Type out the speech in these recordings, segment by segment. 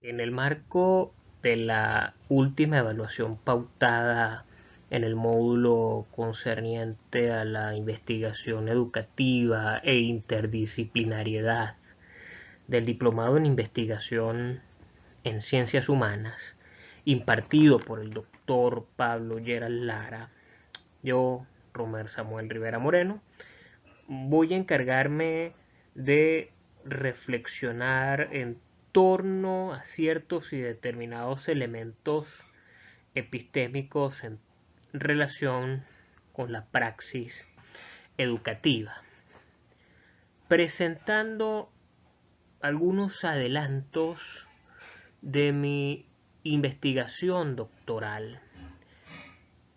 En el marco de la última evaluación pautada en el módulo concerniente a la investigación educativa e interdisciplinariedad del Diplomado en Investigación en Ciencias Humanas, impartido por el doctor Pablo Gerald Lara, yo, Romer Samuel Rivera Moreno, voy a encargarme de reflexionar en torno a ciertos y determinados elementos epistémicos en relación con la praxis educativa, presentando algunos adelantos de mi investigación doctoral,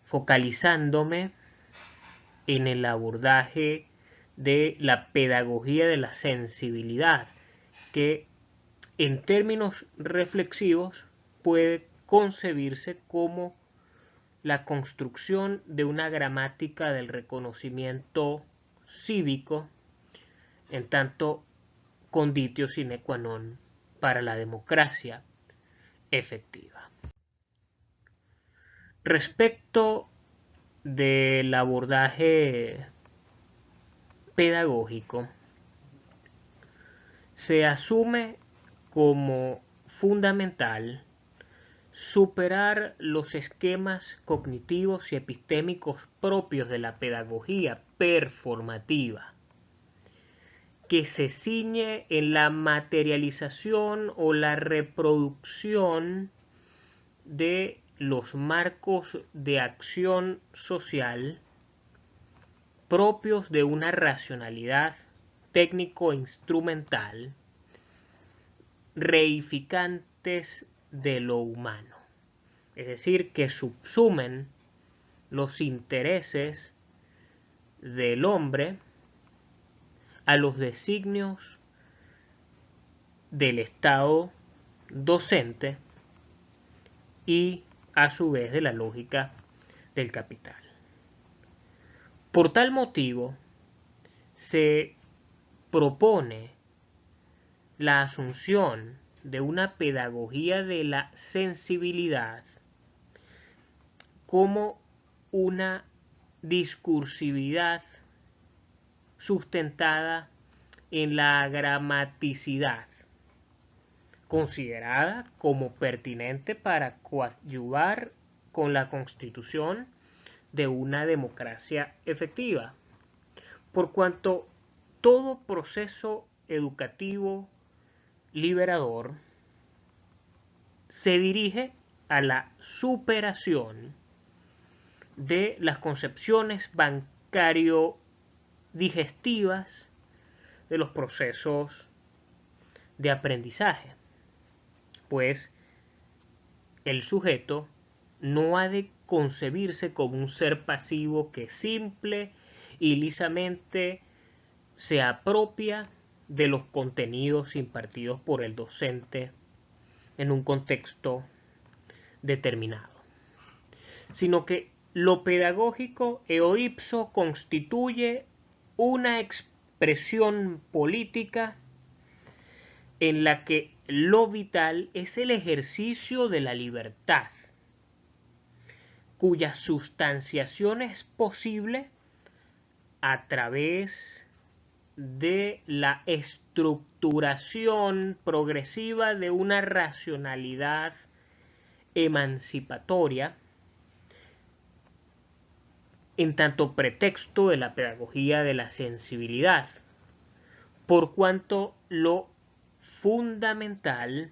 focalizándome en el abordaje de la pedagogía de la sensibilidad, que en términos reflexivos puede concebirse como la construcción de una gramática del reconocimiento cívico, en tanto conditio sine qua non para la democracia efectiva. Respecto del abordaje pedagógico, se asume como fundamental superar los esquemas cognitivos y epistémicos propios de la pedagogía performativa, que se ciñe en la materialización o la reproducción de los marcos de acción social propios de una racionalidad técnico-instrumental, reificantes de lo humano, es decir, que subsumen los intereses del hombre a los designios del Estado docente y a su vez de la lógica del capital. Por tal motivo, se propone la asunción de una pedagogía de la sensibilidad como una discursividad sustentada en la gramaticidad, considerada como pertinente para coadyuvar con la constitución de una democracia efectiva, por cuanto todo proceso educativo liberador se dirige a la superación de las concepciones bancario-digestivas de los procesos de aprendizaje, pues el sujeto no ha de concebirse como un ser pasivo que simple y lisamente se apropia de los contenidos impartidos por el docente en un contexto determinado, sino que lo pedagógico eo ipso constituye una expresión política en la que lo vital es el ejercicio de la libertad, cuya sustanciación es posible a través de la estructuración progresiva de una racionalidad emancipatoria en tanto pretexto de la pedagogía de la sensibilidad, por cuanto lo fundamental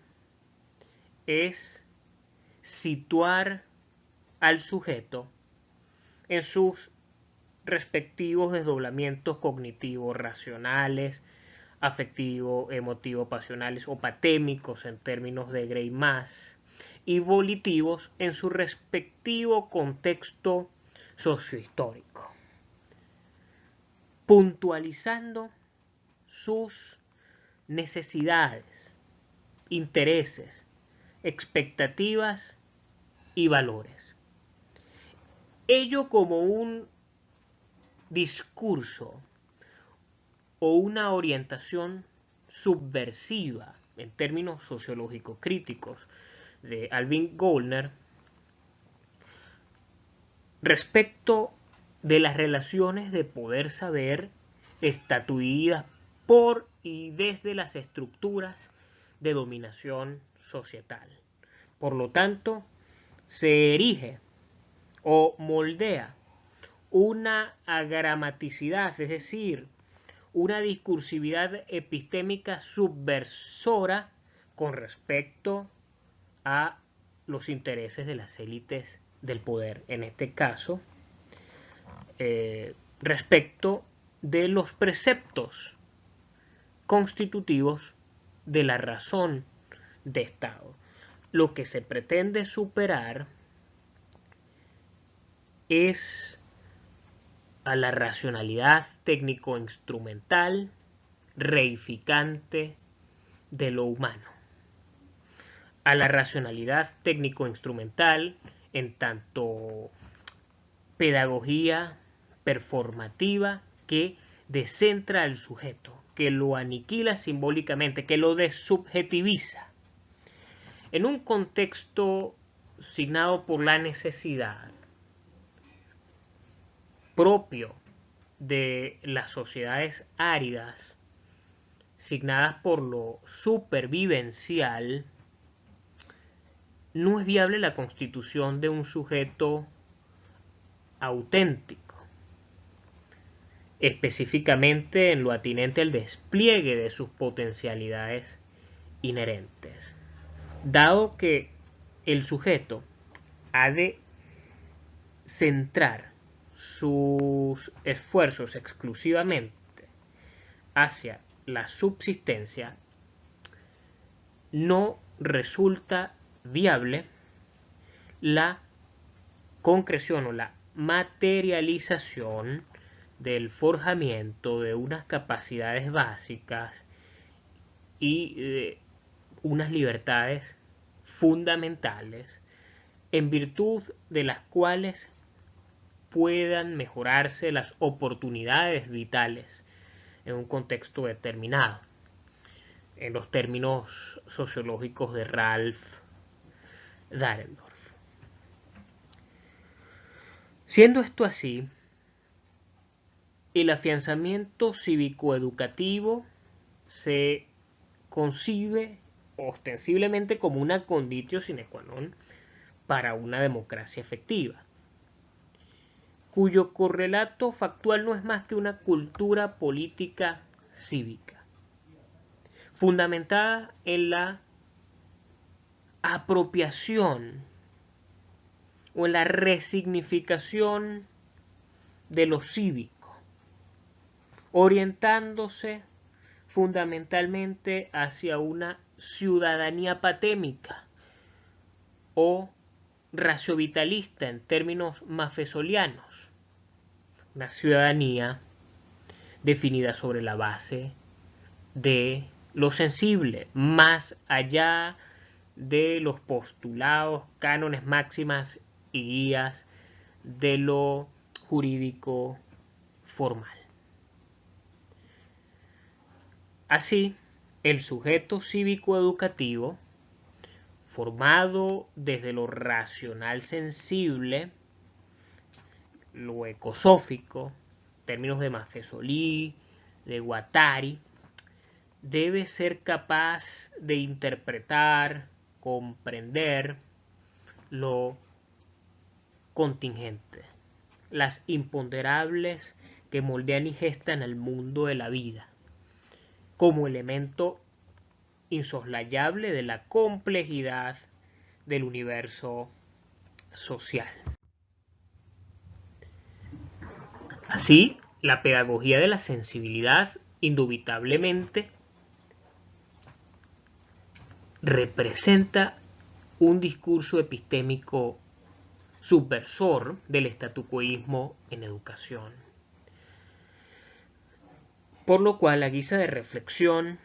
es situar al sujeto en sus respectivos desdoblamientos cognitivos racionales, afectivo, emotivo, pasionales o patémicos en términos de Gray más, y volitivos en su respectivo contexto sociohistórico, puntualizando sus necesidades, intereses, expectativas y valores. Ello como un discurso o una orientación subversiva en términos sociológicos críticos de Alvin Goldner, respecto de las relaciones de poder-saber estatuidas por y desde las estructuras de dominación societal. Por lo tanto, se erige o moldea una agramaticidad, es decir, una discursividad epistémica subversora con respecto a los intereses de las élites del poder, en este caso, respecto de los preceptos constitutivos de la razón de Estado. Lo que se pretende superar es a la racionalidad técnico-instrumental reificante de lo humano, a la racionalidad técnico-instrumental en tanto pedagogía performativa que descentra al sujeto, que lo aniquila simbólicamente, que lo desubjetiviza. En un contexto signado por la necesidad propio de las sociedades áridas, signadas por lo supervivencial, no es viable la constitución de un sujeto auténtico, específicamente en lo atinente al despliegue de sus potencialidades inherentes. Dado que el sujeto ha de centrar sus esfuerzos exclusivamente hacia la subsistencia, no resulta viable la concreción o la materialización del forjamiento de unas capacidades básicas y unas libertades fundamentales en virtud de las cuales puedan mejorarse las oportunidades vitales en un contexto determinado, en los términos sociológicos de Ralph Dahrendorf. Siendo esto así, el afianzamiento cívico-educativo se concibe ostensiblemente como una conditio sine qua non para una democracia efectiva, cuyo correlato factual no es más que una cultura política cívica, fundamentada en la apropiación o en la resignificación de lo cívico, orientándose fundamentalmente hacia una ciudadanía patémica o raciovitalista en términos mafesolianos, una ciudadanía definida sobre la base de lo sensible, más allá de los postulados, cánones, máximas y guías de lo jurídico formal. Así, el sujeto cívico-educativo, formado desde lo racional sensible, lo ecosófico, en términos de Maffesoli, de Guattari, debe ser capaz de interpretar, comprender lo contingente, las imponderables que moldean y gestan el mundo de la vida, como elemento insoslayable de la complejidad del universo social. Así, la pedagogía de la sensibilidad indubitablemente representa un discurso epistémico subversor del estatuqueísmo en educación. Por lo cual, a guisa de reflexión,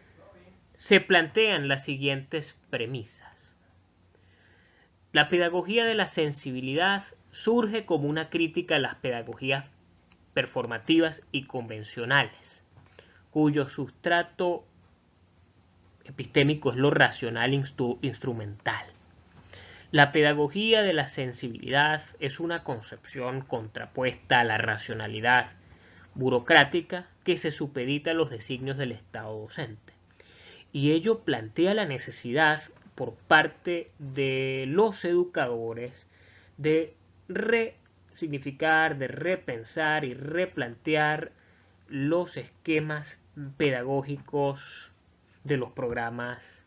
se plantean las siguientes premisas. La pedagogía de la sensibilidad surge como una crítica a las pedagogías performativas y convencionales, cuyo sustrato epistémico es lo racional instrumental. La pedagogía de la sensibilidad es una concepción contrapuesta a la racionalidad burocrática que se supedita a los designios del Estado docente. Y ello plantea la necesidad por parte de los educadores de resignificar, de repensar y replantear los esquemas pedagógicos de los programas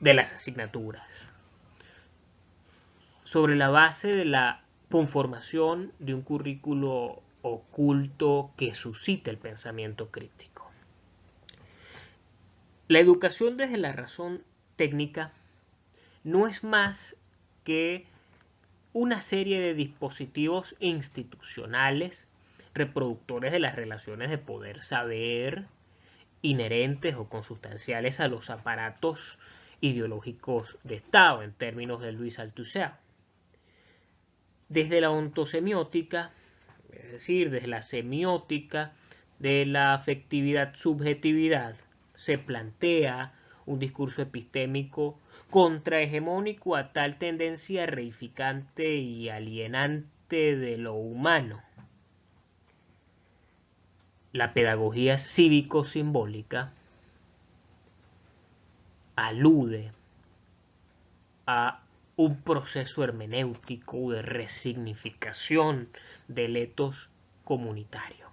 de las asignaturas, sobre la base de la conformación de un currículo oculto que suscite el pensamiento crítico. La educación desde la razón técnica no es más que una serie de dispositivos institucionales reproductores de las relaciones de poder-saber inherentes o consustanciales a los aparatos ideológicos de Estado, en términos de Luis Althusser. Desde la ontosemiótica, es decir, desde la semiótica de la afectividad-subjetividad, se plantea un discurso epistémico contrahegemónico a tal tendencia reificante y alienante de lo humano. La pedagogía cívico-simbólica alude a un proceso hermenéutico de resignificación del etos comunitario,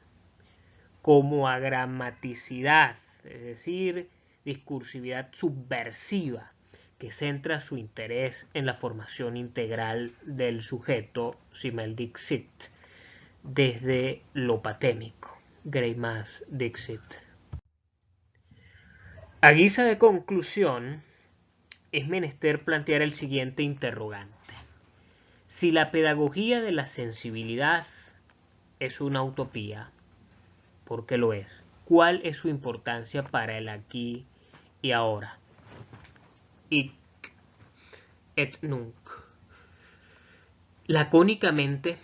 como agramaticidad, es decir, discursividad subversiva, que centra su interés en la formación integral del sujeto, Simel Dixit, desde lo patémico, Greimas Dixit. A guisa de conclusión, es menester plantear el siguiente interrogante. Si la pedagogía de la sensibilidad es una utopía, ¿por qué lo es? ¿Cuál es su importancia para el aquí y ahora? Hic et nunc. Lacónicamente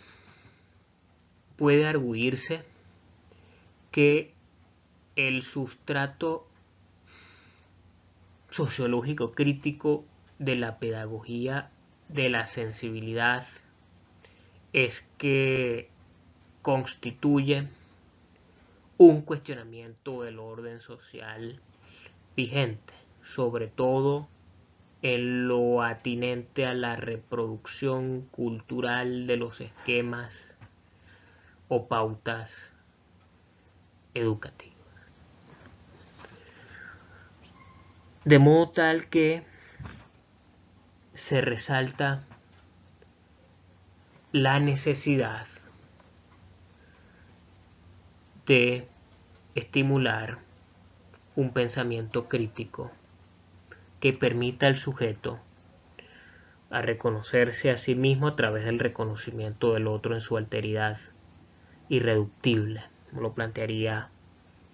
puede arguirse que el sustrato sociológico crítico de la pedagogía de la sensibilidad es que constituye un cuestionamiento del orden social vigente, sobre todo en lo atinente a la reproducción cultural de los esquemas o pautas educativas. De modo tal que se resalta la necesidad de estimular un pensamiento crítico que permita al sujeto a reconocerse a sí mismo a través del reconocimiento del otro en su alteridad irreductible, como lo plantearía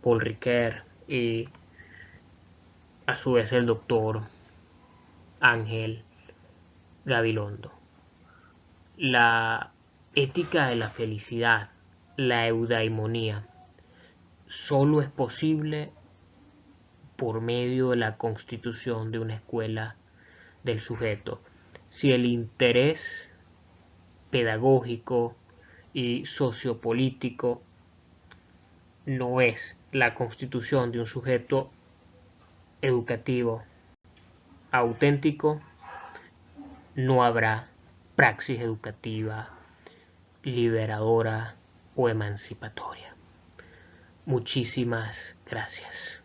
Paul Ricoeur y a su vez el doctor Ángel Gabilondo. La ética de la felicidad, la eudaimonía, solo es posible por medio de la constitución de una escuela del sujeto. Si el interés pedagógico y sociopolítico no es la constitución de un sujeto educativo auténtico, no habrá praxis educativa liberadora o emancipatoria. Muchísimas gracias.